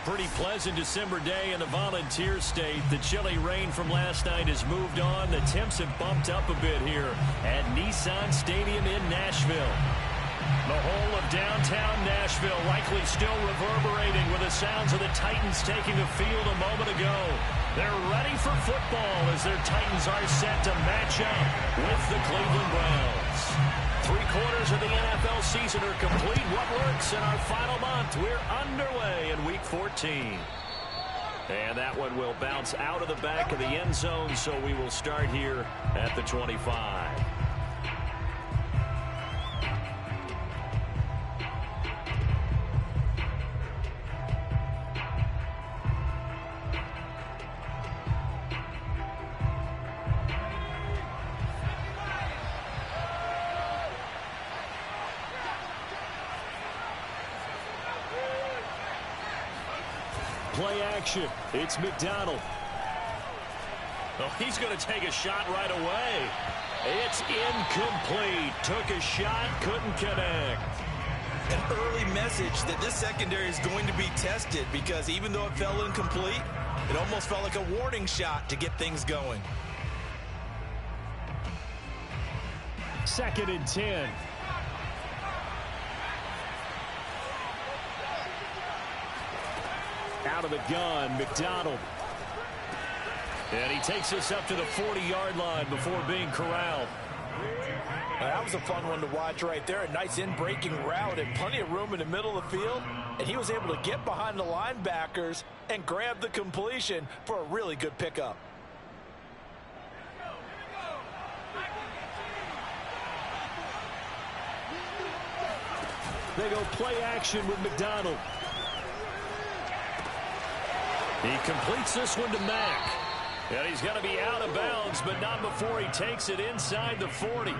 pretty pleasant December day in the Volunteer State. The chilly rain from last night has moved on. The temps have bumped up a bit here at Nissan Stadium in Nashville. The whole of downtown Nashville likely still reverberating with the sounds of the Titans taking the field a moment ago. They're ready for football as their Titans are set to match up with the Cleveland Browns. 3/4 of the NFL season are complete. What works in our final month? We're underway in Week 14. And that one will bounce out of the back of the end zone, so we will start here at the 25. Play action. It's McDonald. Oh, he's going to take a shot right away. It's incomplete. Took a shot, couldn't connect. An early message that this secondary is going to be tested because even though it fell incomplete, it almost felt like a warning shot to get things going. 2nd and 10. Out of the gun, McDonald. And he takes us up to the 40-yard line before being corralled. That was a fun one to watch right there. A nice in-breaking route and plenty of room in the middle of the field. And he was able to get behind the linebackers and grab the completion for a really good pickup. They go play action with McDonald. He completes this one to Mack. And he's going to be out of bounds, but not before he takes it inside the 40.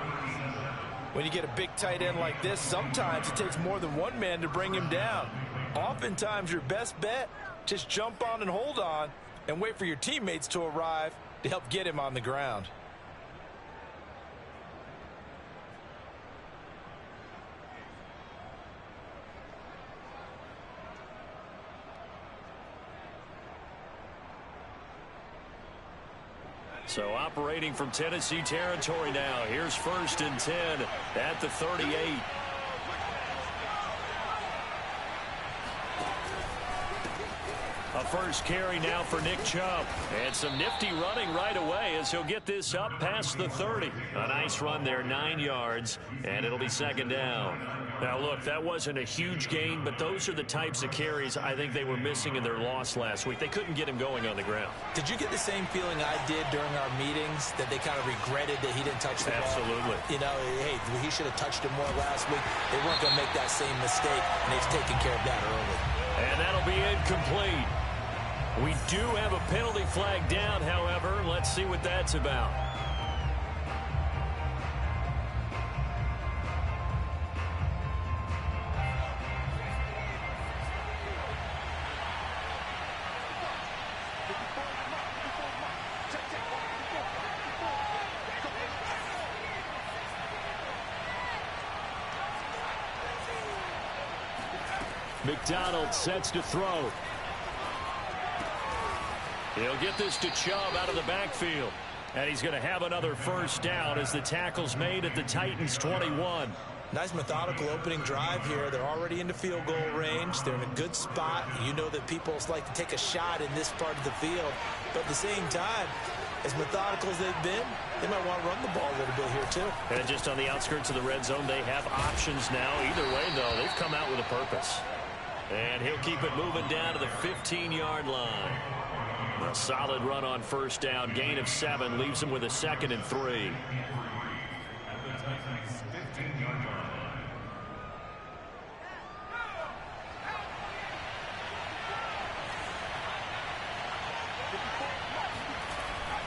When you get a big tight end like this, sometimes it takes more than one man to bring him down. Oftentimes, your best bet, just jump on and hold on and wait for your teammates to arrive to help get him on the ground. So operating from Tennessee territory now. Here's 1st and 10 at the 38. A first carry now for Nick Chubb. And some nifty running right away as he'll get this up past the 30. A nice run there, 9 yards, and it'll be 2nd down. Now, look, that wasn't a huge gain, but those are the types of carries I think they were missing in their loss last week. They couldn't get him going on the ground. Did you get the same feeling I did during our meetings, that they kind of regretted that he didn't touch the ball? Absolutely. You know, hey, he should have touched it more last week. They weren't going to make that same mistake, and they've taken care of that early. And that'll be incomplete. We do have a penalty flag down, however. Let's see what that's about. McDonald sets to throw. He'll get this to Chubb out of the backfield. And he's going to have another first down as the tackle's made at the Titans' 21. Nice methodical opening drive here. They're already into field goal range. They're in a good spot. You know that people like to take a shot in this part of the field. But at the same time, as methodical as they've been, they might want to run the ball a little bit here too. And just on the outskirts of the red zone, they have options now. Either way, though, they've come out with a purpose. And he'll keep it moving down to the 15-yard line. A solid run on first down. Gain of 7 leaves him with a 2nd and 3.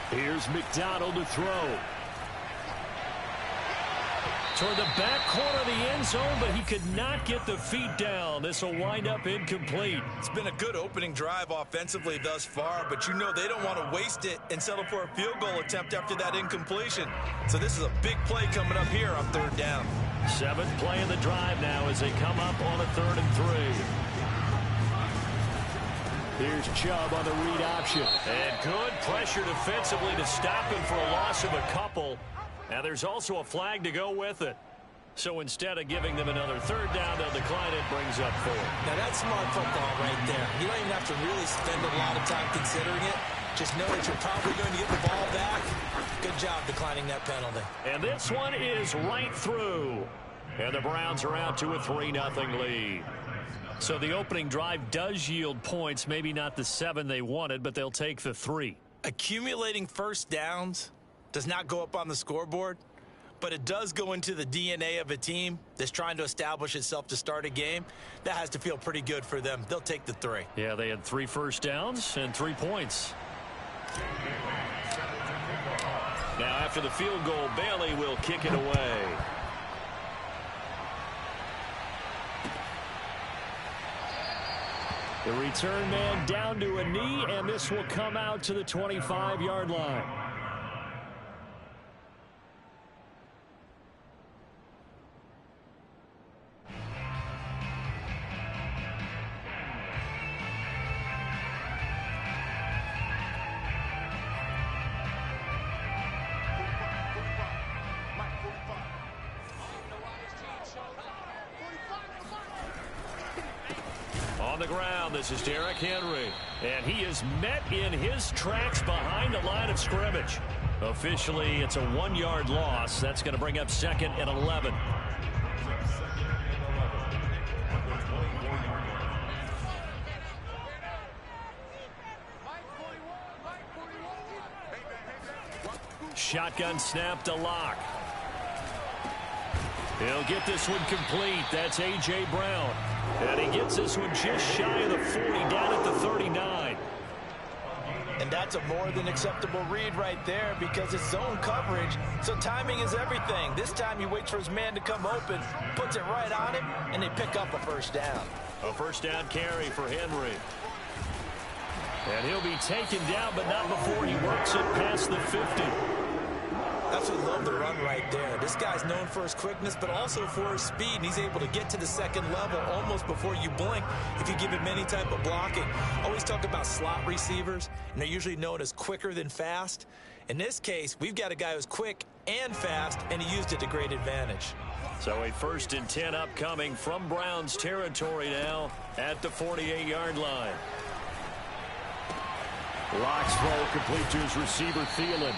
Here's McDonald to throw. Toward the back corner of the end zone, but he could not get the feet down. This will wind up incomplete. It's been a good opening drive offensively thus far, but you know they don't want to waste it and settle for a field goal attempt after that incompletion. So this is a big play coming up here on 3rd down. 7th play in the drive now as they come up on a 3rd and 3. Here's Chubb on the read option. And good pressure defensively to stop him for a loss of a couple. Now there's also a flag to go with it. So instead of giving them another third down, they'll decline it, brings up 4. Now that's smart football right there. You don't even have to really spend a lot of time considering it. Just know that you're probably going to get the ball back. Good job declining that penalty. And this one is right through. And the Browns are out to a 3-0 lead. So the opening drive does yield points, maybe not the 7 they wanted, but they'll take the 3. Accumulating first downs does not go up on the scoreboard, but it does go into the DNA of a team that's trying to establish itself to start a game. That has to feel pretty good for them. They'll take the 3. Yeah, they had 3 first downs and 3 points. Now after the field goal, Bailey will kick it away. The return man down to a knee, and this will come out to the 25-yard line. On the ground, this is Derrick Henry. And he is met in his tracks behind the line of scrimmage. Officially, it's a 1-yard loss. That's going to bring up 2nd and 11. Shotgun snap to Locke. He'll get this one complete. That's A.J. Brown. And he gets this one just shy of the 40, down at the 39. And that's a more than acceptable read right there because it's zone coverage, so timing is everything. This time he waits for his man to come open, puts it right on him, and they pick up a first down. A first down carry for Henry. And he'll be taken down, but not before he works it past the 50. Absolutely love the run right there. This guy's known for his quickness, but also for his speed. And he's able to get to the second level almost before you blink if you give him any type of blocking. Always talk about slot receivers, and they're usually known as quicker than fast. In this case, we've got a guy who's quick and fast, and he used it to great advantage. So a 1st and 10 upcoming from Browns territory now at the 48-yard line. Locke's throw complete to his receiver, Thielen.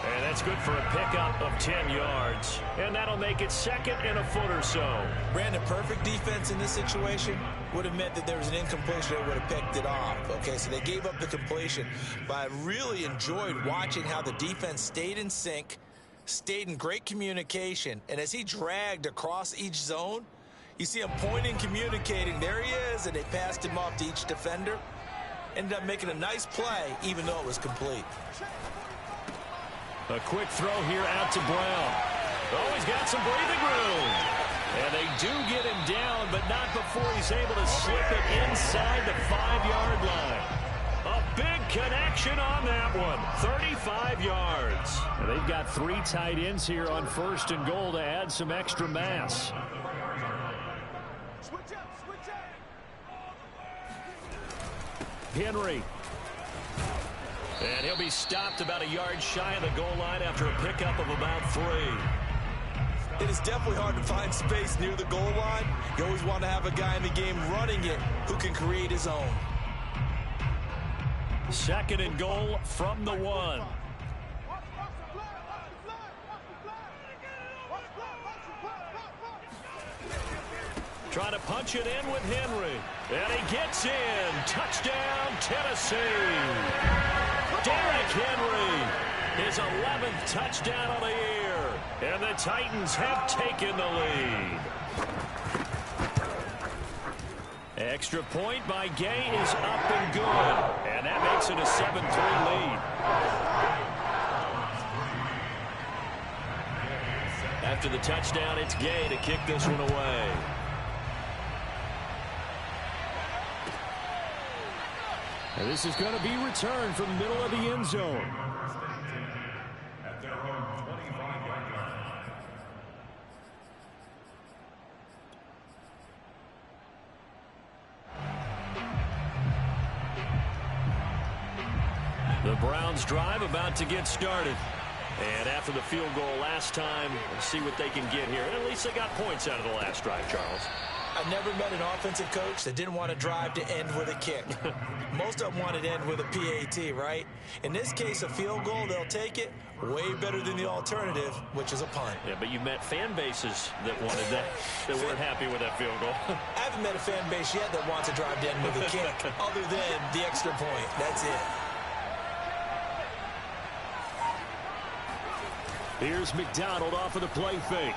And that's good for a pickup of 10 yards. And that'll make it 2nd and a foot or so. Brandon, perfect defense in this situation would have meant that there was an incompletion. They would have picked it off. Okay, so they gave up the completion. But I really enjoyed watching how the defense stayed in sync, stayed in great communication. And as he dragged across each zone, you see him pointing, communicating. There he is, and they passed him off to each defender. Ended up making a nice play, even though it was complete. A quick throw here out to Brown. Oh, he's got some breathing room. And they do get him down, but not before he's able to slip it inside the 5-yard line. A big connection on that one. 35 yards. And they've got 3 tight ends here on 1st and goal to add some extra mass. Henry. And he'll be stopped about a yard shy of the goal line after a pickup of about 3. It is definitely hard to find space near the goal line. You always want to have a guy in the game running it who can create his own. 2nd and goal from the 1. Trying to punch it in with Henry. And he gets in. Touchdown, Tennessee. Derrick Henry, his 11th touchdown of the year. And the Titans have taken the lead. Extra point by Gay is up and good. And that makes it a 7-3 lead. After the touchdown, it's Gay to kick this one away. And this is going to be returned from the middle of the end zone. Browns drive about to get started. And after the field goal last time, we'll see what they can get here. And at least they got points out of the last drive, Charles. I never met an offensive coach that didn't want to drive to end with a kick. Most of them wanted to end with a PAT, right? In this case, a field goal, they'll take it. Way better than the alternative, which is a punt. Yeah, but you met fan bases that wanted that, that weren't happy with that field goal. I haven't met a fan base yet that wants to drive to end with a kick, other than the extra point. That's it. Here's McDonald off of the play fake.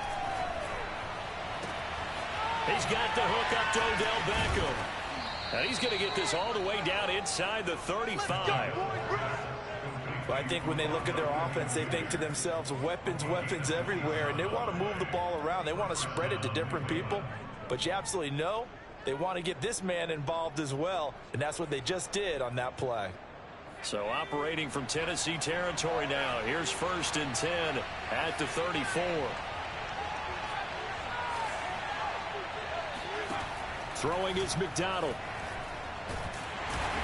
He's got the hook up to Odell Beckham. And he's going to get this all the way down inside the 35. Well, I think when they look at their offense, they think to themselves, weapons, weapons everywhere, and they want to move the ball around. They want to spread it to different people. But you absolutely know they want to get this man involved as well, and that's what they just did on that play. So operating from Tennessee territory now. Here's 1st and 10 at the 34. Throwing is McDonald.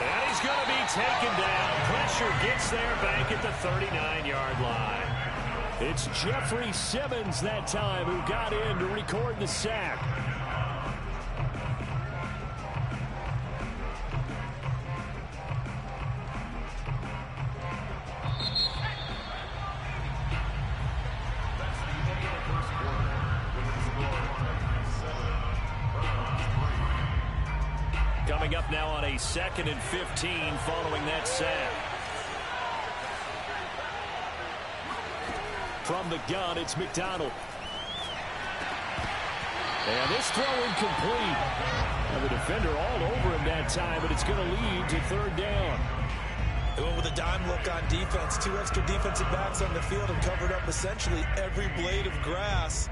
And he's going to be taken down. Pressure gets there back at the 39-yard line. It's Jeffrey Simmons that time who got in to record the sack. Coming up now on a 2nd and 15 following that sack. From the gun, it's McDonald. And this throw incomplete. And the defender all over him that time, but it's going to lead to 3rd down. They went with a dime look on defense. 2 extra defensive backs on the field and covered up essentially every blade of grass.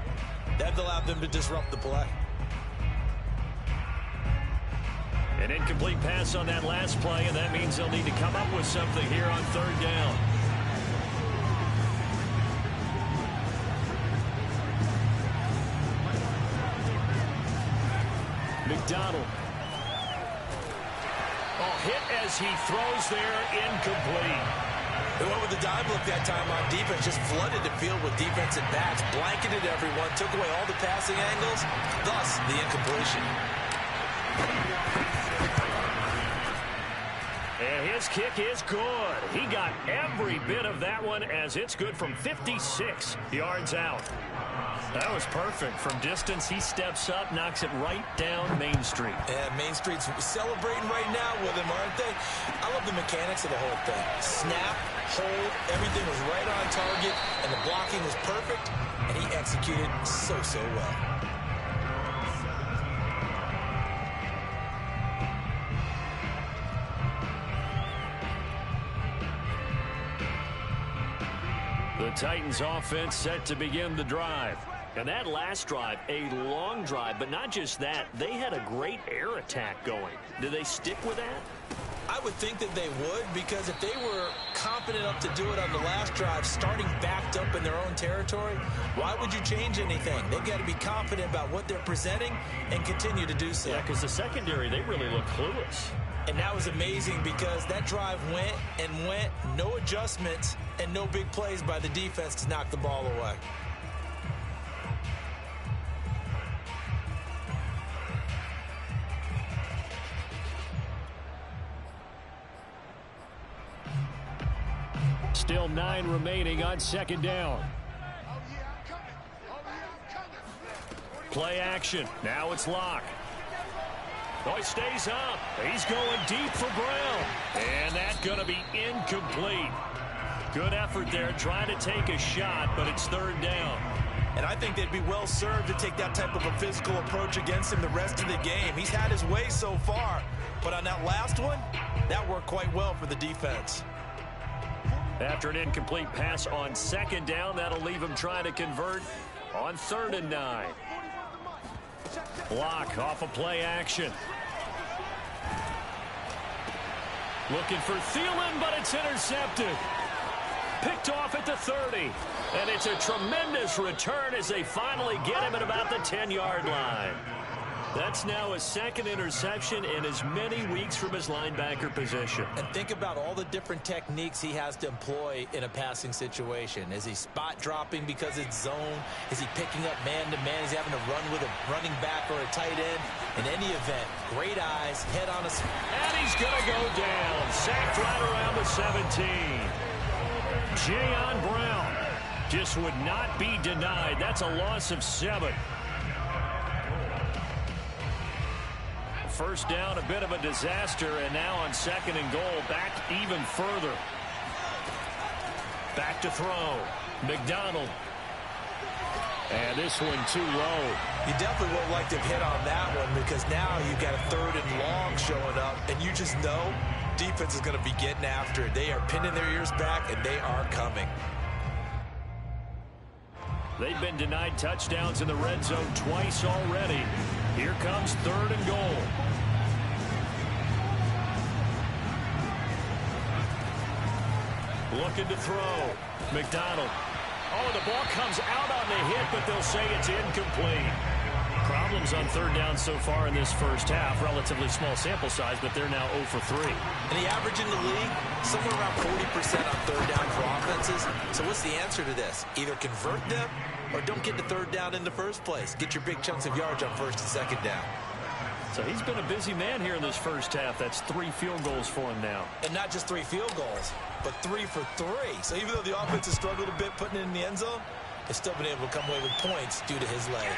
That allowed them to disrupt the play. An incomplete pass on that last play, and that means they'll need to come up with something here on 3rd down. McDonald. Oh, hit as he throws there, incomplete. They went with the dime look that time on defense, just flooded the field with defensive backs, blanketed everyone, took away all the passing angles, thus the incompletion. And his kick is good. He got every bit of that one as it's good from 56 yards out. That was perfect. From distance, he steps up, knocks it right down Main Street. Yeah, Main Street's celebrating right now with him, aren't they? I love the mechanics of the whole thing. Snap, hold, everything was right on target, and the blocking was perfect, and he executed so well. The Titans offense set to begin the drive. And that last drive, a long drive, but not just that, they had a great air attack going. Did they stick with that? I would think that they would, because if they were confident enough to do it on the last drive, starting backed up in their own territory, why would you change anything? They've got to be confident about what they're presenting and continue to do so. Yeah, because the secondary, they really look clueless. And that was amazing because that drive went and went, no adjustments and no big plays by the defense to knock the ball away. Still 9 remaining on 2nd down. Play action. Now it's Locke. Oh, he stays up. He's going deep for Brown. And that's going to be incomplete. Good effort there, trying to take a shot, but it's 3rd down. And I think they'd be well served to take that type of a physical approach against him the rest of the game. He's had his way so far, but on that last one, that worked quite well for the defense. After an incomplete pass on 2nd down, that'll leave him trying to convert on 3rd and 9. Block off a play action. Looking for Thielen, but it's intercepted. Picked off at the 30. And it's a tremendous return as they finally get him at about the 10-yard line. That's now his second interception in as many weeks from his linebacker position. And think about all the different techniques he has to employ in a passing situation. Is he spot dropping because it's zone? Is he picking up man-to-man? Is he having to run with a running back or a tight end? In any event, great eyes, head on a... And he's going to go down. Sacked right around the 17. Jayon Brown just would not be denied. That's a loss of 7. First down, a bit of a disaster, and now on 2nd and goal, back even further. Back to throw. McDonald. And this one too low. You definitely would like to hit on that one because now you've got a 3rd and long showing up, and you just know defense is going to be getting after it. They are pinning their ears back, and they are coming. They've been denied touchdowns in the red zone twice already. Here comes 3rd and goal. Looking to throw. McDonald. Oh, the ball comes out on the hit, but they'll say it's incomplete. Problems on 3rd down so far in this first half. Relatively small sample size, but they're now 0 for 3. And the average in the league, somewhere around 40% on 3rd down for offenses. So what's the answer to this? Either convert them or don't get to 3rd down in the first place. Get your big chunks of yards on 1st and 2nd down. So he's been a busy man here in this first half. That's 3 field goals for him now. And not just 3 field goals, but 3 for 3. So even though the offense has struggled a bit putting it in the end zone, they've still been able to come away with points due to his leg.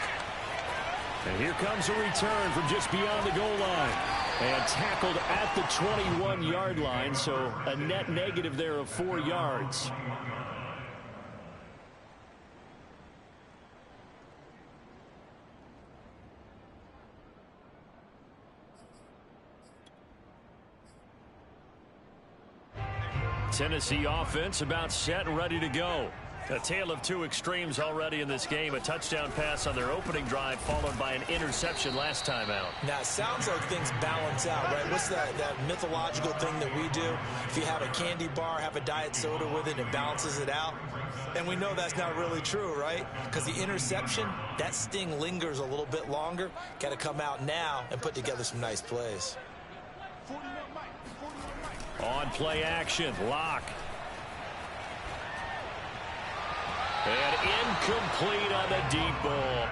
And here comes a return from just beyond the goal line. And tackled at the 21-yard line, so a net negative there of 4 yards. Tennessee offense about set and ready to go. A tale of 2 extremes already in this game. A touchdown pass on their opening drive followed by an interception last time out. Now, it sounds like things balance out, right? What's that mythological thing that we do? If you have a candy bar, have a diet soda with it, it balances it out. And we know that's not really true, right? Because the interception, that sting lingers a little bit longer. Got to come out now and put together some nice plays. On play action, Lock. And incomplete on the deep ball.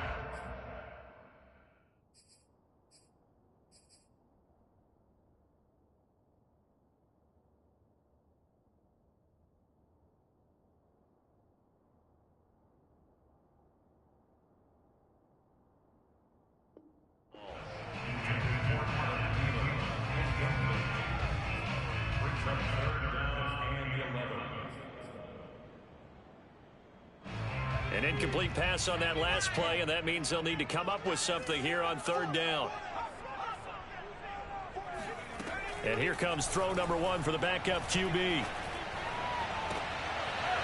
An incomplete pass on that last play, and that means they'll need to come up with something here on 3rd down. And here comes throw number 1 for the backup QB.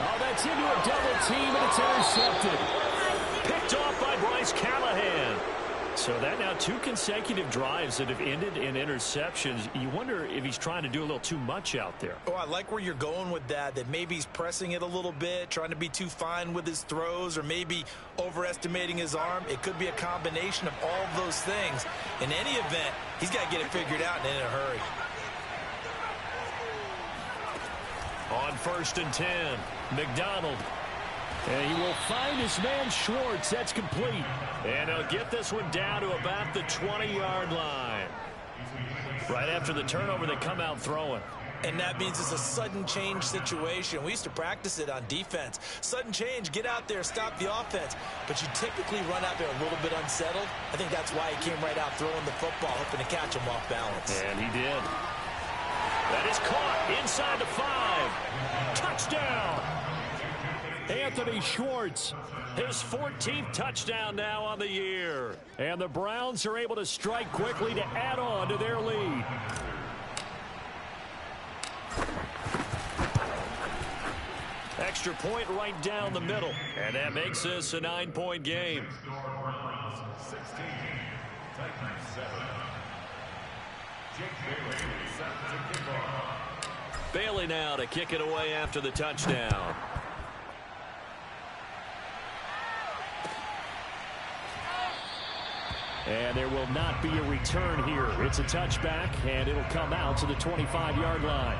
Oh, that's into a double team, and it's intercepted. Picked off by Bryce Callahan. So that now 2 consecutive drives that have ended in interceptions. You wonder if he's trying to do a little too much out there. Oh, I like where you're going with that maybe he's pressing it a little bit, trying to be too fine with his throws, or maybe overestimating his arm. It could be a combination of all of those things. In any event, he's got to get it figured out and in a hurry. On 1st and 10, McDonald. And he will find his man Schwartz. That's complete. And he'll get this one down to about the 20-yard line. Right after the turnover, they come out throwing. And that means it's a sudden change situation. We used to practice it on defense. Sudden change, get out there, stop the offense. But you typically run out there a little bit unsettled. I think that's why he came right out throwing the football, hoping to catch him off balance. And he did. That is caught inside the 5. Touchdown! Anthony Schwartz, his 14th touchdown now on the year. And the Browns are able to strike quickly to add on to their lead. Extra point right down the middle. And that makes this a 9-point game. Bailey now to kick it away after the touchdown. And there will not be a return here. It's a touchback, and it'll come out to the 25-yard line.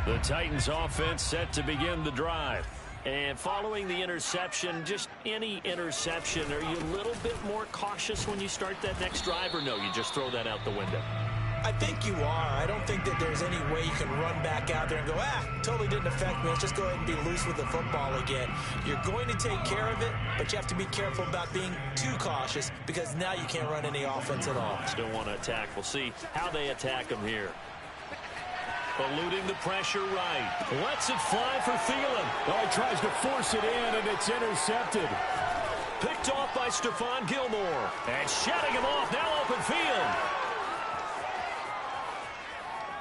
The Titans offense set to begin the drive. And following the interception, just any interception, are you a little bit more cautious when you start that next drive, or no, you just throw that out the window? I think you are. I don't think that there's any way you can run back out there and go, totally didn't affect me. Let's just go ahead and be loose with the football again. You're going to take care of it, but you have to be careful about being too cautious because now you can't run any offense at all. Still want to attack. We'll see how they attack them here. Eluding the pressure right. Lets it fly for Thielen. Oh, he tries to force it in, and it's intercepted. Picked off by Stephon Gilmore. And shutting him off, now open field.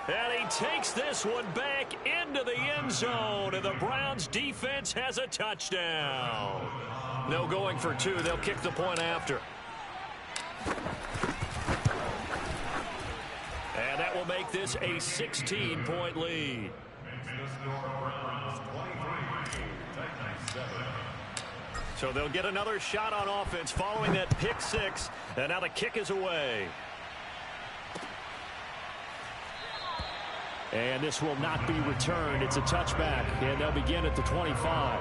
And he takes this one back into the end zone, and the Browns defense has a touchdown. No going for two. They'll kick the point after. And that will make this a 16-point lead. So they'll get another shot on offense following that pick six. And now the kick is away. And this will not be returned. It's a touchback, and they'll begin at the 25.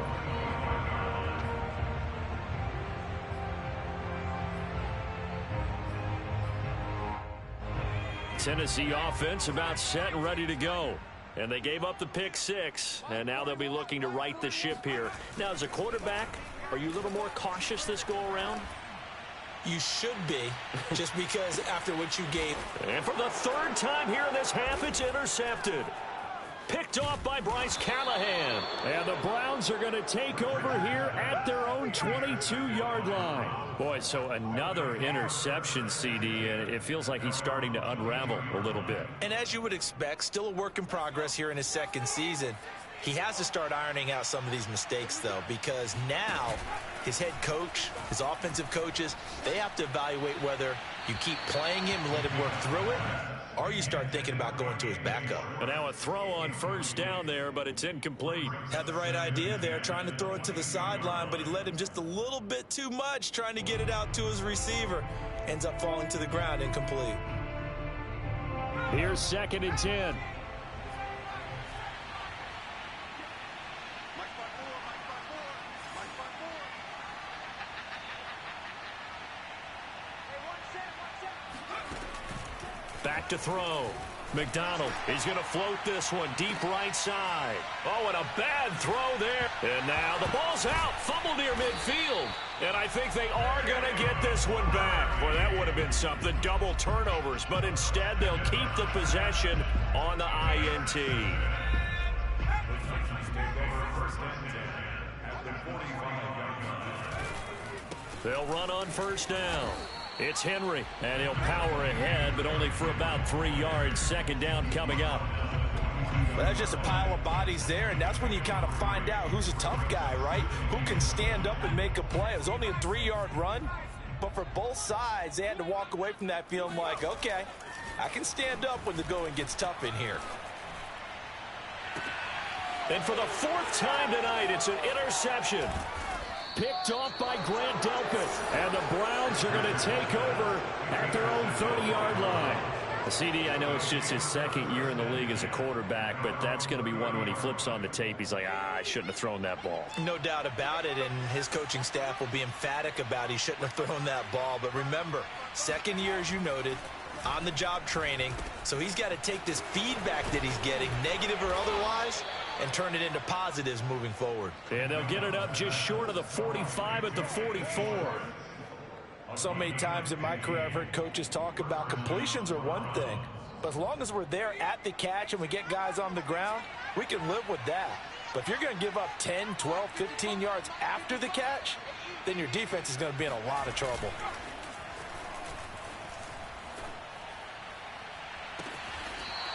Tennessee offense about set and ready to go. And they gave up the pick six, and now they'll be looking to right the ship here. Now, as a quarterback, are you a little more cautious this go-around? You should be, just because after what you gave. And for the third time here in this half, it's intercepted. Picked off by Bryce Callahan. And the Browns are going to take over here at their own 22-yard line. Boy, so another interception, CD, and it feels like he's starting to unravel a little bit. And as you would expect, still a work in progress here in his second season. He has to start ironing out some of these mistakes, though, because now his head coach, his offensive coaches, they have to evaluate whether you keep playing him and let him work through it, or you start thinking about going to his backup. And now a throw on first down there, but it's incomplete. Had the right idea there, trying to throw it to the sideline, but he let him just a little bit too much, trying to get it out to his receiver. Ends up falling to the ground, incomplete. Here's 2nd and 10. Back to throw. McDonald is going to float this one deep right side. Oh, and a bad throw there. And now the ball's out. Fumble near midfield. And I think they are going to get this one back. Boy, that would have been something. Double turnovers. But instead, they'll keep the possession on the INT. They'll run on first down. It's Henry, and he'll power ahead, but only for about 3 yards. 2nd down coming up. Well, that's just a pile of bodies there, and that's when you kind of find out who's a tough guy, right? Who can stand up and make a play. It was only a 3-yard run, but for both sides, they had to walk away from that feeling like, okay, I can stand up when the going gets tough in here. And for the 4th time tonight, it's an interception. Picked off by Grant Delpit. And the Browns are going to take over at their own 30-yard line. CD, I know it's just his 2nd year in the league as a quarterback, but that's going to be one when he flips on the tape. He's like, I shouldn't have thrown that ball. No doubt about it, and his coaching staff will be emphatic about he shouldn't have thrown that ball. But remember, 2nd year, as you noted, on-the-job training. So he's got to take this feedback that he's getting, negative or otherwise, and turn it into positives moving forward. And they'll get it up just short of the 45 at the 44. So many times in my career, I've heard coaches talk about completions are one thing, but as long as we're there at the catch and we get guys on the ground, we can live with that. But if you're going to give up 10, 12, 15 yards after the catch, then your defense is going to be in a lot of trouble.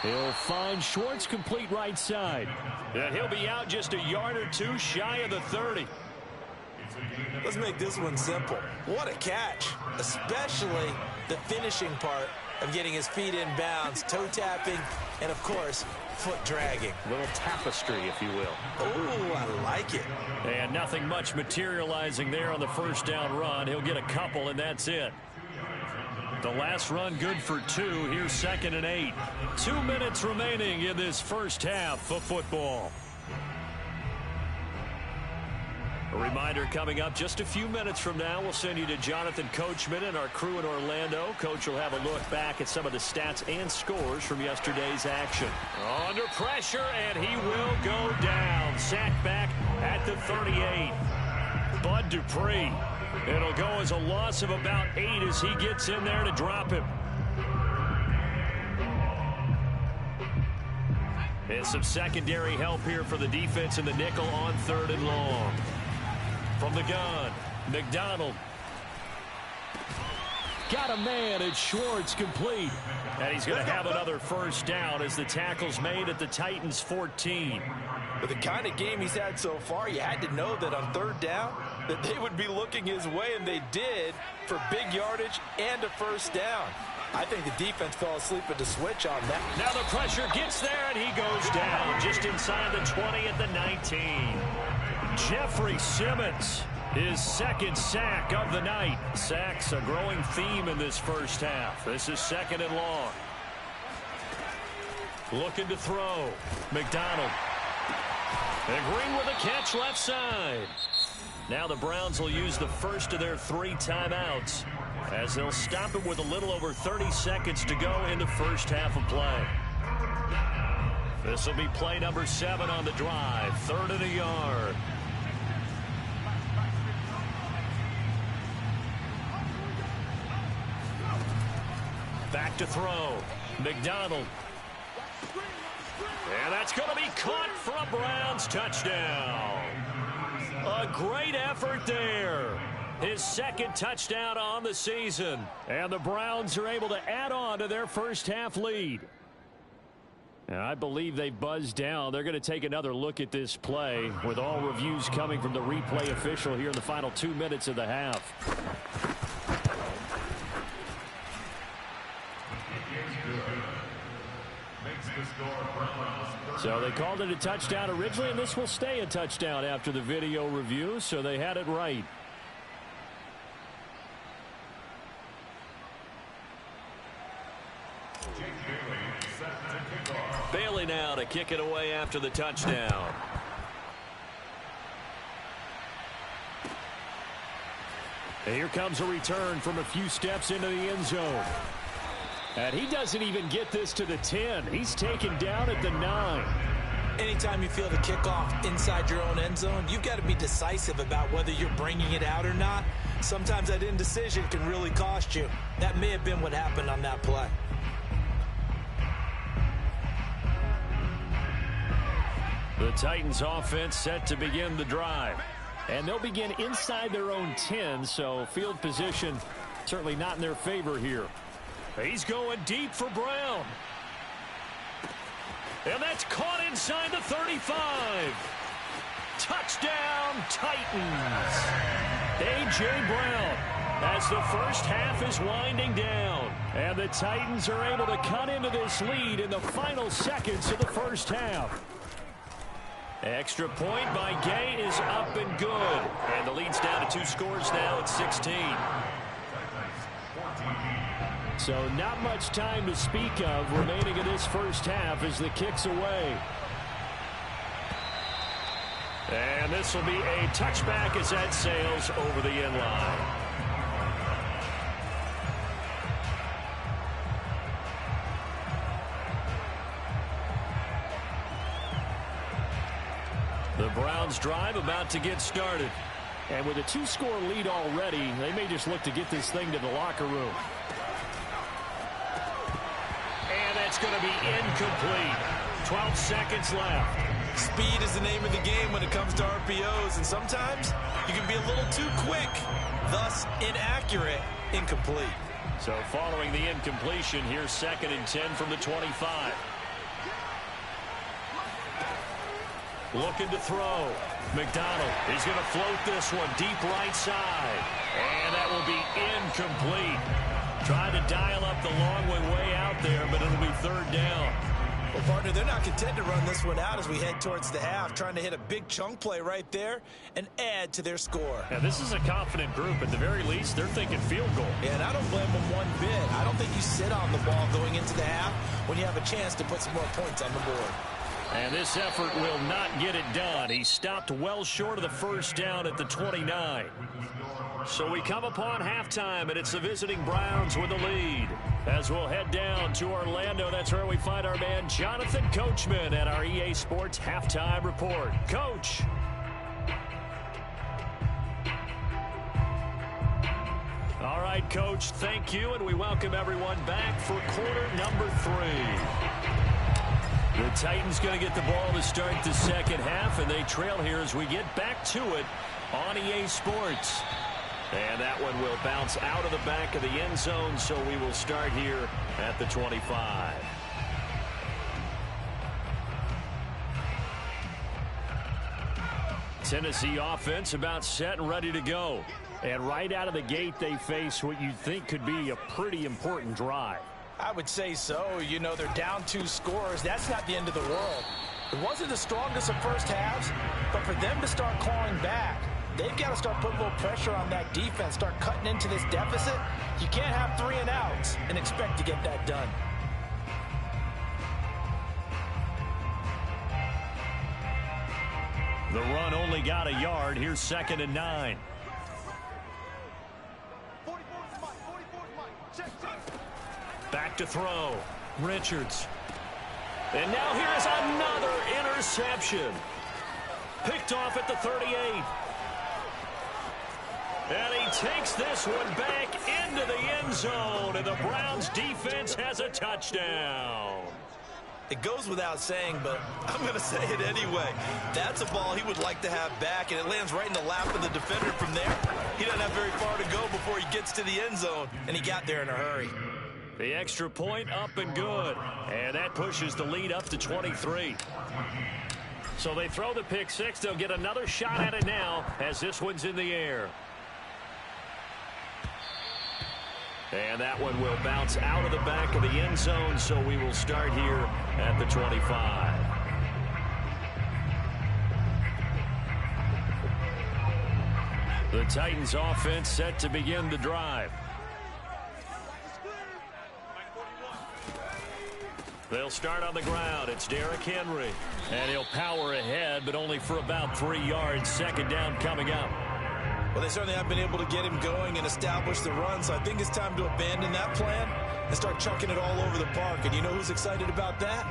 He'll find Schwartz complete right side. And he'll be out just a yard or two shy of the 30. Let's make this one simple. What a catch, especially the finishing part of getting his feet in bounds, toe tapping, and of course, foot dragging. A little tapestry, if you will. Oh, I like it. And nothing much materializing there on the first down run. He'll get a couple, and that's it. The last run good for 2. Here's 2nd and 8. 2 minutes remaining in this first half of football. A reminder coming up just a few minutes from now. We'll send you to Jonathan Coachman and our crew in Orlando. Coach will have a look back at some of the stats and scores from yesterday's action. Under pressure, and he will go down. Sacked back at the 38. Bud Dupree. It'll go as a loss of about 8 as he gets in there to drop him. And some secondary help here for the defense in the nickel on 3rd and long. From the gun, McDonald. Got a man, and Schwartz complete. And he's going to have another first down as the tackle's made at the Titans' 14. With the kind of game he's had so far, you had to know that on 3rd down, that they would be looking his way, and they did, for big yardage and a first down. I think the defense fell asleep at the switch on that. Now the pressure gets there, and he goes down just inside the 20 at the 19. Jeffrey Simmons, his 2nd sack of the night. Sacks a growing theme in this first half. This is 2nd and long. Looking to throw. McDonald. And Green with a catch left side. Now the Browns will use the first of their 3 timeouts as they'll stop it with a little over 30 seconds to go in the first half of play. This will be play number 7 on the drive. 3rd and a yard. Back to throw. McDonald. And that's going to be caught for a Browns touchdown. A great effort there. His 2nd touchdown on the season. And the Browns are able to add on to their first half lead. And I believe they buzzed down. They're going to take another look at this play with all reviews coming from the replay official here in the final 2 minutes of the half. So they called it a touchdown originally, and this will stay a touchdown after the video review, so they had it right. Bailey now to kick it away after the touchdown. And here comes a return from a few steps into the end zone. And he doesn't even get this to the 10. He's taken down at the 9. Anytime you feel the kickoff inside your own end zone, you've got to be decisive about whether you're bringing it out or not. Sometimes that indecision can really cost you. That may have been what happened on that play. The Titans offense set to begin the drive. And they'll begin inside their own 10, so field position certainly not in their favor here. He's going deep for Brown. And that's caught inside the 35. Touchdown, Titans. A.J. Brown as the first half is winding down. And the Titans are able to cut into this lead in the final seconds of the first half. Extra point by Gay is up and good. And the lead's down to 2 scores now at 16. So not much time to speak of remaining in this first half as the kick's away. And this will be a touchback as that sails over the end line. The Browns drive about to get started. And with a 2-score lead already, they may just look to get this thing to the locker room. And that's going to be incomplete. 12 seconds left. Speed is the name of the game when it comes to RPOs, and sometimes you can be a little too quick, thus inaccurate, incomplete. So following the incompletion, here's 2nd and 10 from the 25. Looking to throw. McDonald, he's going to float this one deep right side. And that will be incomplete. Trying to dial up the long way out there, but it'll be third down. Well, partner, they're not content to run this one out as we head towards the half, trying to hit a big chunk play right there and add to their score. Yeah, this is a confident group. At the very least, they're thinking field goal. Yeah, and I don't blame them one bit. I don't think you sit on the ball going into the half when you have a chance to put some more points on the board. And this effort will not get it done. He stopped well short of the first down at the 29. So we come upon halftime, and it's the visiting Browns with the lead. As we'll head down to Orlando, that's where we find our man Jonathan Coachman at our EA Sports Halftime Report. Coach. All right, Coach, thank you, and we welcome everyone back for quarter number 3. The Titans going to get the ball to start the second half, and they trail here as we get back to it on EA Sports. And that one will bounce out of the back of the end zone, so we will start here at the 25. Tennessee offense about set and ready to go. And right out of the gate, they face what you think could be a pretty important drive. I would say so. You know, they're down 2 scores. That's not the end of the world. It wasn't the strongest of first halves, but for them to start clawing back, they've got to start putting a little pressure on that defense, start cutting into this deficit. You can't have 3 and outs and expect to get that done. The run only got a yard. Here's 2nd and 9. Back to throw. Richards. And now here is another interception. Picked off at the 38. And he takes this one back into the end zone, and the Browns defense has a touchdown. It goes without saying, but I'm going to say it anyway. That's a ball he would like to have back, and it lands right in the lap of the defender from there. He doesn't have very far to go before he gets to the end zone, and he got there in a hurry. The extra point up and good, and that pushes the lead up to 23. So they throw the pick six. They'll get another shot at it now as this one's in the air. And that one will bounce out of the back of the end zone, so we will start here at the 25. The Titans offense set to begin the drive. They'll start on the ground. It's Derrick Henry. And he'll power ahead, but only for about 3 yards. 2nd down coming up. Well, they certainly have been able to get him going and establish the run, so I think it's time to abandon that plan and start chucking it all over the park. And you know who's excited about that?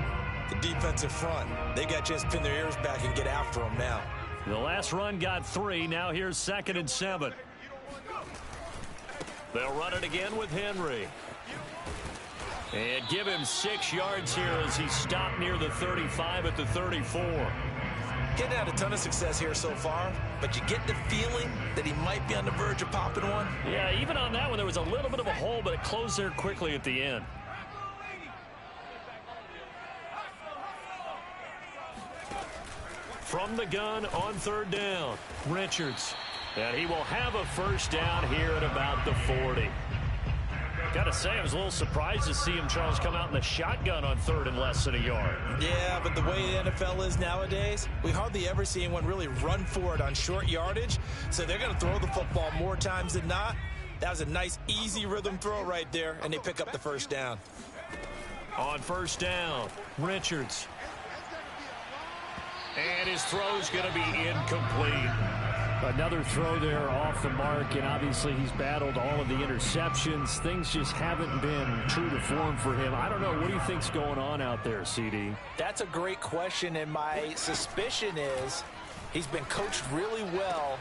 The defensive front. They got to just pin their ears back and get after him now. The last run got 3. Now here's 2nd and 7. They'll run it again with Henry. And give him 6 yards here as he stopped near the 35 at the 34. Getting had a ton of success here so far, but you get the feeling that he might be on the verge of popping one. Yeah, even on that one, there was a little bit of a hole, but it closed there quickly at the end. From the gun on 3rd down, Richards. And he will have a first down here at about the 40. Got to say, I was a little surprised to see him, Charles, come out in the shotgun on 3rd and less than a yard. Yeah, but the way the NFL is nowadays, we hardly ever see anyone really run for it on short yardage. So they're going to throw the football more times than not. That was a nice, easy rhythm throw right there, and they pick up the first down. On 1st down, Richards. And his throw's going to be incomplete. Another throw there off the mark, and obviously he's battled all of the interceptions. Things just haven't been true to form for him. I don't know. What do you think's going on out there, CD? That's a great question, and my suspicion is he's been coached really well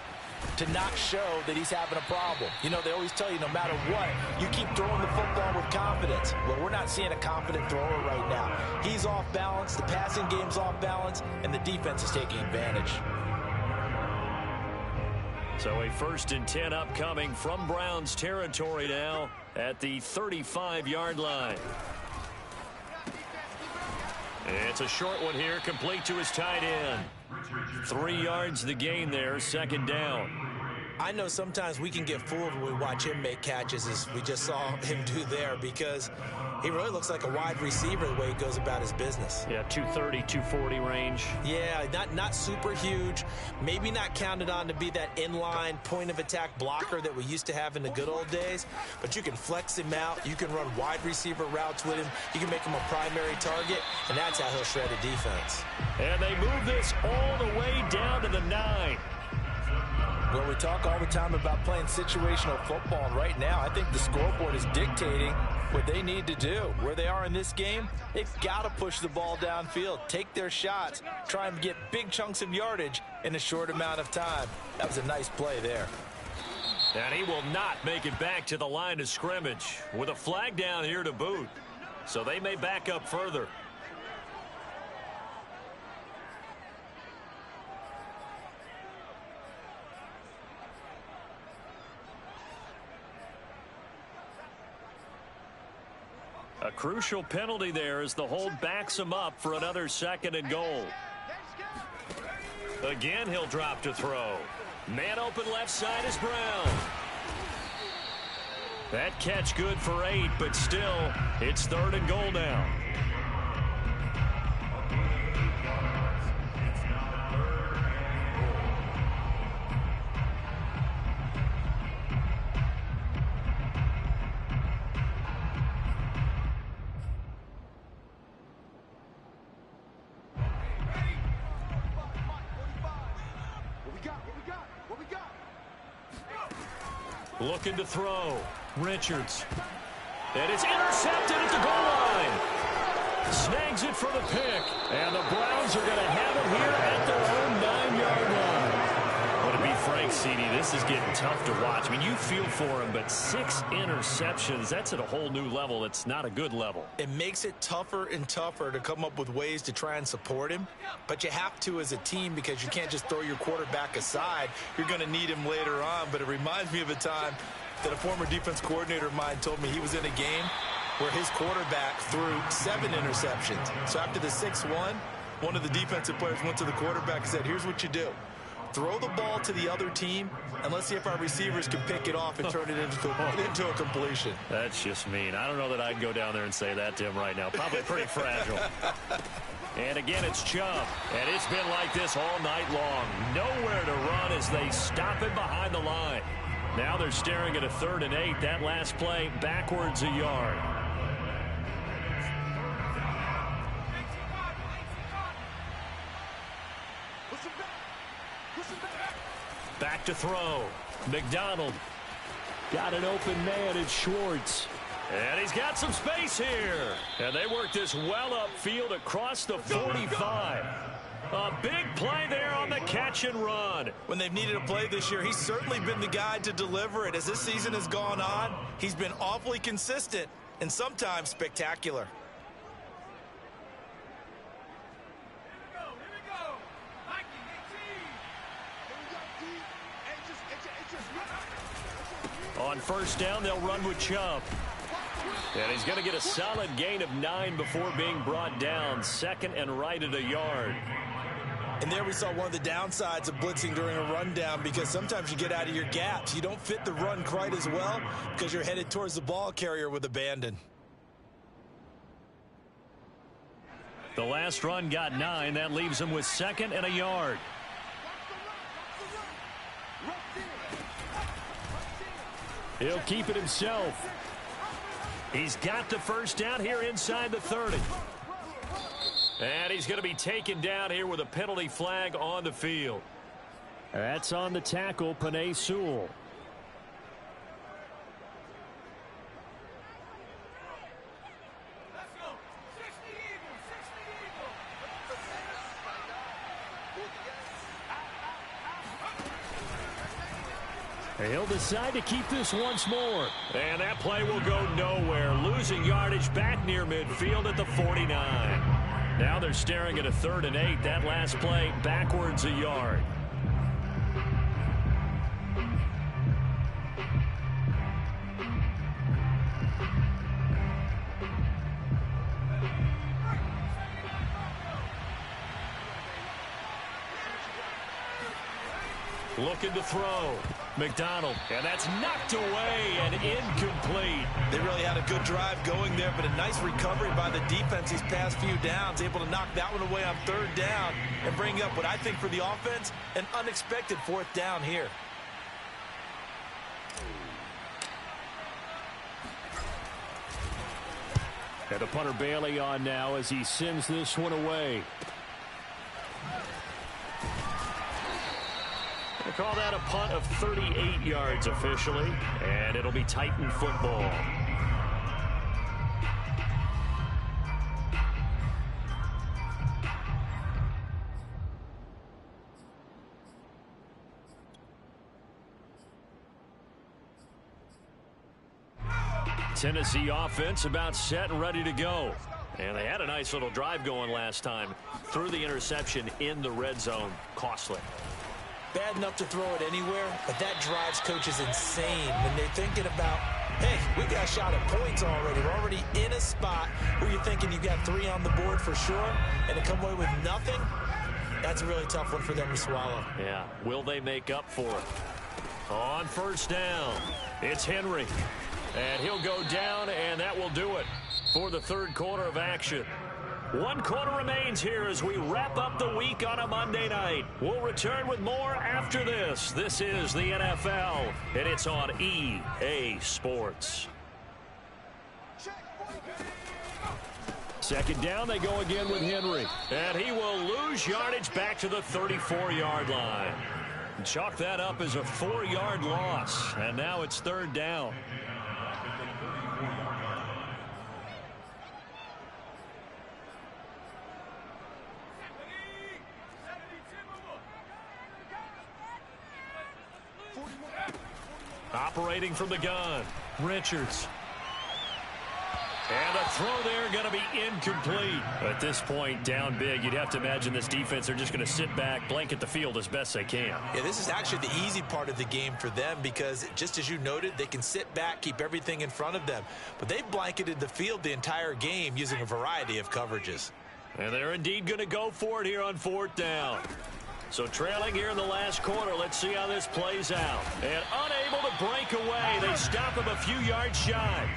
to not show that he's having a problem. You know, they always tell you no matter what, you keep throwing the football with confidence. Well, we're not seeing a confident thrower right now. He's off balance, the passing game's off balance, and the defense is taking advantage. So a 1st and 10 upcoming from Browns territory now at the 35-yard line. It's a short one here, complete to his tight end. 3 yards the gain there, 2nd down. I know sometimes we can get fooled when we watch him make catches, as we just saw him do there, because he really looks like a wide receiver the way he goes about his business. Yeah, 230, 240 range. Yeah, not super huge. Maybe not counted on to be that inline point-of-attack blocker that we used to have in the good old days, but you can flex him out. You can run wide receiver routes with him. You can make him a primary target, and that's how he'll shred a defense. And they move this all the way down to the 9. Well, we talk all the time about playing situational football, and right now I think the scoreboard is dictating what they need to do. Where they are in this game, they've got to push the ball downfield, take their shots, try and get big chunks of yardage in a short amount of time. That was a nice play there. And he will not make it back to the line of scrimmage with a flag down here to boot. So they may back up further. A crucial penalty there as the hold backs him up for another 2nd and goal. Again, he'll drop to throw. Man open left side is Brown. That catch good for 8, but still, it's 3rd and goal now. Looking to throw. Richards. And it's intercepted at the goal line. Snags it for the pick. And the Browns are going to have it here at their own 9-yard line. Well, to be frank, CD, this is getting tough to watch. I mean, you feel for him, but 6 interceptions, that's at a whole new level. It's not a good level. It makes it tougher and tougher to come up with ways to try and support him. But you have to as a team, because you can't just throw your quarterback aside. You're going to need him later on. But it reminds me of a time that a former defense coordinator of mine told me he was in a game where his quarterback threw 7 interceptions. So after the 6-1, one of the defensive players went to the quarterback and said, here's what you do. Throw the ball to the other team, and let's see if our receivers can pick it off and turn it into a completion. That's just mean. I don't know that I'd go down there and say that to him right now. Probably pretty fragile. And again, it's Chubb. And it's been like this all night long. Nowhere to run as they stop him behind the line. Now they're staring at a 3rd and 8. That last play backwards a yard. Back to throw. McDonald. Got an open man in Schwartz. And he's got some space here. And they work this well upfield across the 45. A big play there on the catch and run. When they've needed a play this year, he's certainly been the guy to deliver it. As this season has gone on, he's been awfully consistent and sometimes spectacular. On 1st down, they'll run with Chubb. And he's going to get a solid gain of 9 before being brought down. 2nd and right at a yard. And there we saw one of the downsides of blitzing during a rundown, because sometimes you get out of your gaps. You don't fit the run quite as well because you're headed towards the ball carrier with abandon. The last run got 9. That leaves him with 2nd and a yard. He'll keep it himself. He's got the 1st down here inside the 30. And he's going to be taken down here with a penalty flag on the field. That's on the tackle, Penei Sewell. He'll decide to keep this once more. And that play will go nowhere. Losing yardage back near midfield at the 49. Now they're staring at a 3rd and 8. That last play backwards a yard. Looking to throw. McDonald, and that's knocked away and incomplete. They really had a good drive going there, but a nice recovery by the defense these past few downs, able to knock that one away on third down and bring up what I think for the offense, an unexpected fourth down here. And the punter Bailey on now as he sends this one away. They call that a punt of 38 yards officially, and it'll be Titan football. Tennessee offense about set and ready to go. And they had a nice little drive going last time. Threw the interception in the red zone. Costly. Bad enough to throw it anywhere, but that drives coaches insane when they're thinking about, hey, we got a shot at points already. We're already in a spot where you're thinking you've got 3 on the board for sure, and to come away with nothing, that's a really tough one for them to swallow. Yeah, will they make up for it? On first down, it's Henry. And he'll go down, and that will do it for the third quarter of action. 1 quarter remains here as we wrap up the week on a Monday night. We'll return with more after this. This is the NFL, and it's on EA Sports. Second down, they go again with Henry. And he will lose yardage back to the 34-yard line. Chalk that up as a 4-yard loss, and now it's third down. Operating from the gun, Richards. And a throw there going to be incomplete. At this point, down big, you'd have to imagine this defense are just going to sit back, blanket the field as best they can. Yeah, this is actually the easy part of the game for them because, just as you noted, they can sit back, keep everything in front of them. But they've blanketed the field the entire game using a variety of coverages. And they're indeed going to go for it here on fourth down. So trailing here in the last quarter, let's see how this plays out. And unable to break away, they stop him a few yards shy.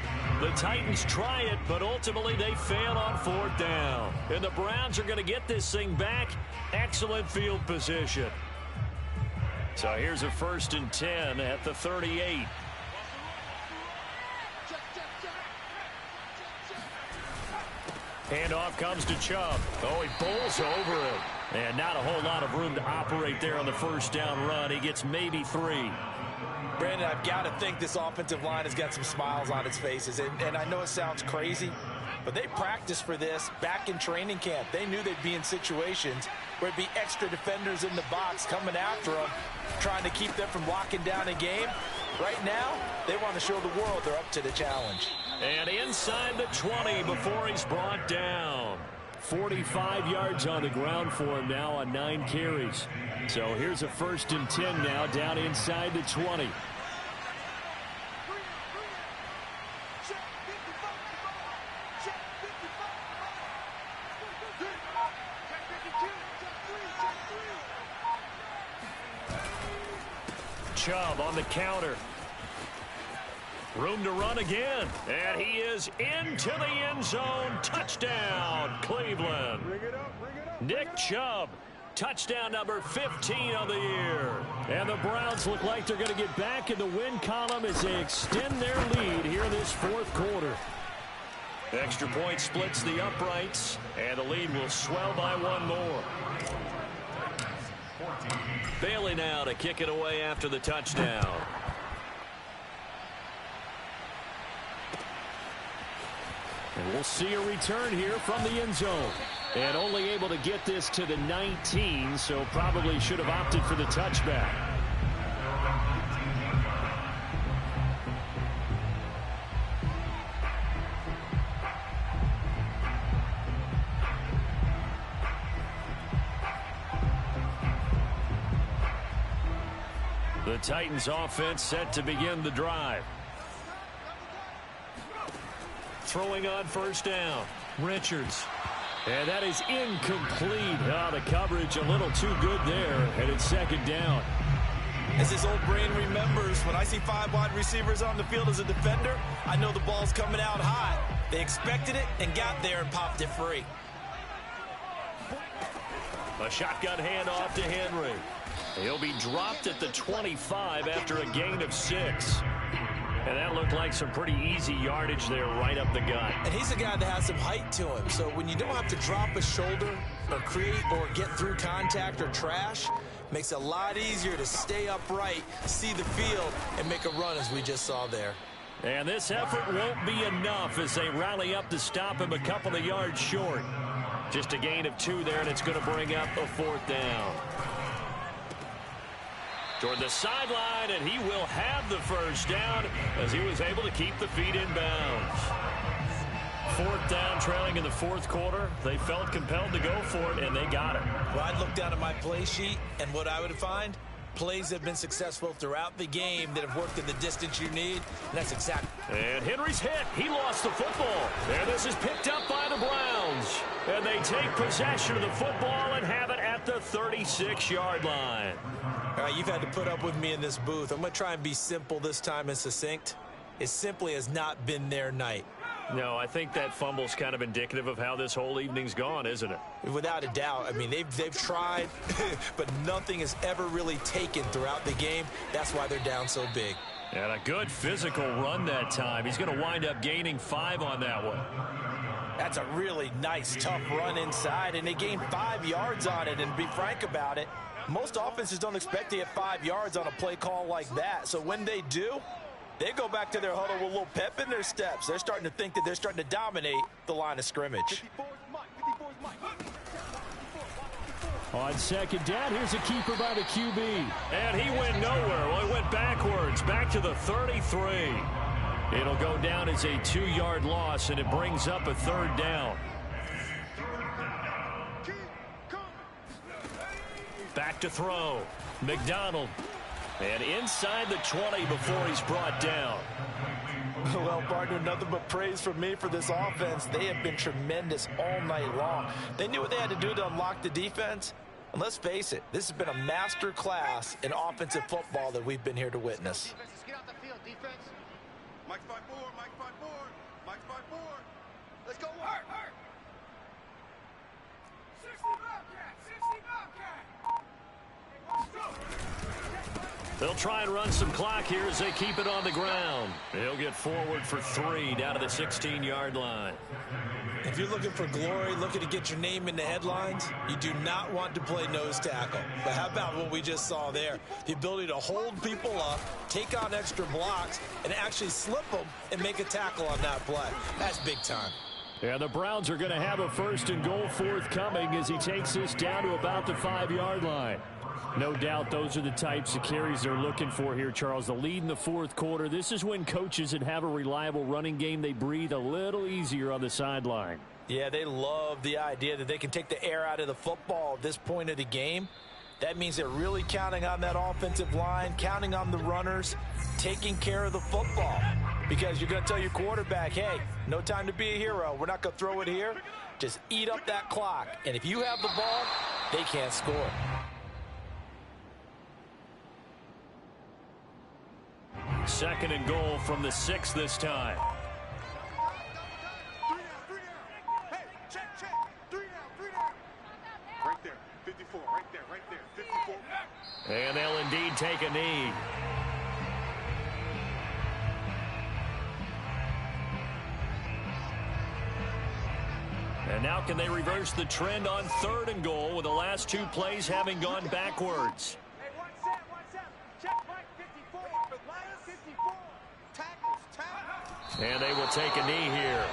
The Titans try it, but ultimately they fail on fourth down. And the Browns are going to get this thing back. Excellent field position. So here's a 1st and 10 at the 38. Handoff comes to Chubb. Oh, he bowls over him. And not a whole lot of room to operate there on the first down run. He gets maybe 3. Brandon, I've got to think this offensive line has got some smiles on its faces. And I know it sounds crazy, but they practiced for this back in training camp. They knew they'd be in situations where it'd be extra defenders in the box coming after them, trying to keep them from locking down a game. Right now, they want to show the world they're up to the challenge. And inside the 20 before he's brought down. 45 yards on the ground for him now on 9 carries. So here's a 1st and 10 now down inside the 20. Chubb on the counter. Room to run again. And he is into the end zone. Touchdown, Cleveland. Nick Chubb. Touchdown number 15 on the year. And the Browns look like they're going to get back in the win column as they extend their lead here in this fourth quarter. Extra point splits the uprights, and the lead will swell by 1 more. Bailey now to kick it away after the touchdown. And we'll see a return here from the end zone. And only able to get this to the 19, so probably should have opted for the touchback. The Titans offense set to begin the drive. Throwing on first down. Richards. And that is incomplete. Oh, the coverage a little too good there. And it's second down. As his old brain remembers, when I see 5 wide receivers on the field as a defender, I know the ball's coming out hot. They expected it and got there and popped it free. A shotgun handoff to Henry. He'll be dropped at the 25 after a gain of 6. And that looked like some pretty easy yardage there right up the gut. And he's a guy that has some height to him. So when you don't have to drop a shoulder or create or get through contact or trash, makes it a lot easier to stay upright, see the field, and make a run as we just saw there. And this effort won't be enough as they rally up to stop him a couple of yards short. Just a gain of 2 there, and it's going to bring up a 4th down. Toward the sideline, and he will have the first down as he was able to keep the feet in bounds. 4th down, trailing in the 4th quarter. They felt compelled to go for it, and they got it. Well, I'd look down at my play sheet, and what I would find, plays have been successful throughout the game that have worked in the distance you need, and that's exactly. And Henry's hit. He lost the football. And this is picked up by the Browns. And they take possession of the football and have it at the 36-yard line. All right, you've had to put up with me in this booth. I'm going to try and be simple this time and succinct. It simply has not been their night. No, I think that fumble's kind of indicative of how this whole evening's gone, isn't it? Without a doubt. I mean, they've tried, but nothing has ever really taken throughout the game. That's why they're down so big. And a good physical run that time. He's going to wind up gaining 5 on that one. That's a really nice, tough run inside, and they gained 5 yards on it. And to be frank about it, most offenses don't expect to get 5 yards on a play call like that. So when they do, they go back to their huddle with a little pep in their steps. They're starting to think that they're starting to dominate the line of scrimmage. On 2nd down, here's a keeper by the QB. And he went nowhere. Well, he went backwards, back to the 33. It'll go down as a 2-yard loss, and it brings up a 3rd down. Back to throw. McDonald. And inside the 20 before he's brought down. Well, partner, nothing but praise from me for this offense. They have been tremendous all night long. They knew what they had to do to unlock the defense. And let's face it, this has been a master class in offensive football that we've been here to witness. Get out the field, defense. Mike's 5-4, Mike's 5-4, Mike's 5-4. Let's go, hurt. 60 Bobcat, 60 Bobcat. Let's go. They'll try and run some clock here as they keep it on the ground. He'll get forward for 3 down to the 16-yard line. If you're looking for glory, looking to get your name in the headlines, you do not want to play nose tackle. But how about what we just saw there? The ability to hold people up, take on extra blocks, and actually slip them and make a tackle on that play. That's big time. And the Browns are going to have a 1st and goal forthcoming as he takes this down to about the 5-yard line. No doubt those are the types of carries they're looking for here, Charles. The lead in the 4th quarter. This is when coaches that have a reliable running game, they breathe a little easier on the sideline. Yeah, they love the idea that they can take the air out of the football at this point of the game. That means they're really counting on that offensive line, counting on the runners, taking care of the football. Because you're going to tell your quarterback, hey, no time to be a hero. We're not going to throw it here. Just eat up that clock. And if you have the ball, they can't score. Second and goal from the 6 this time. 3 down. Hey, check. 3 down. Right there, 54, right there, 54. And they'll indeed take a knee. And now can they reverse the trend on 3rd and goal with the last 2 plays having gone backwards? Hey, one set. Check right 54. Line 54. Tackles. And they will take a knee here.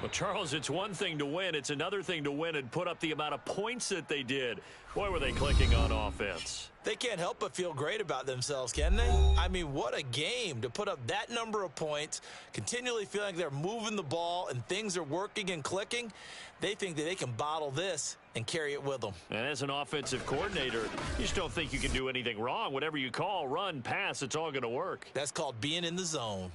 Well, Charles, it's one thing to win. It's another thing to win and put up the amount of points that they did. Boy, were they clicking on offense. They can't help but feel great about themselves, can they? I mean, what a game to put up that number of points, continually feeling like they're moving the ball and things are working and clicking. They think that they can bottle this and carry it with them. And as an offensive coordinator, you just don't think you can do anything wrong. Whatever you call, run, pass, it's all going to work. That's called being in the zone.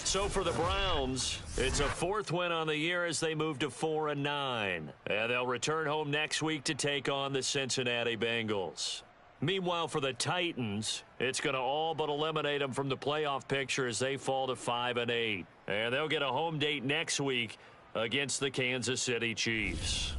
So for the Browns, it's a 4th win on the year as they move to 4-9. And they'll return home next week to take on the Cincinnati Bengals. Meanwhile, for the Titans, it's going to all but eliminate them from the playoff picture as they fall to 5-8. And they'll get a home date next week against the Kansas City Chiefs.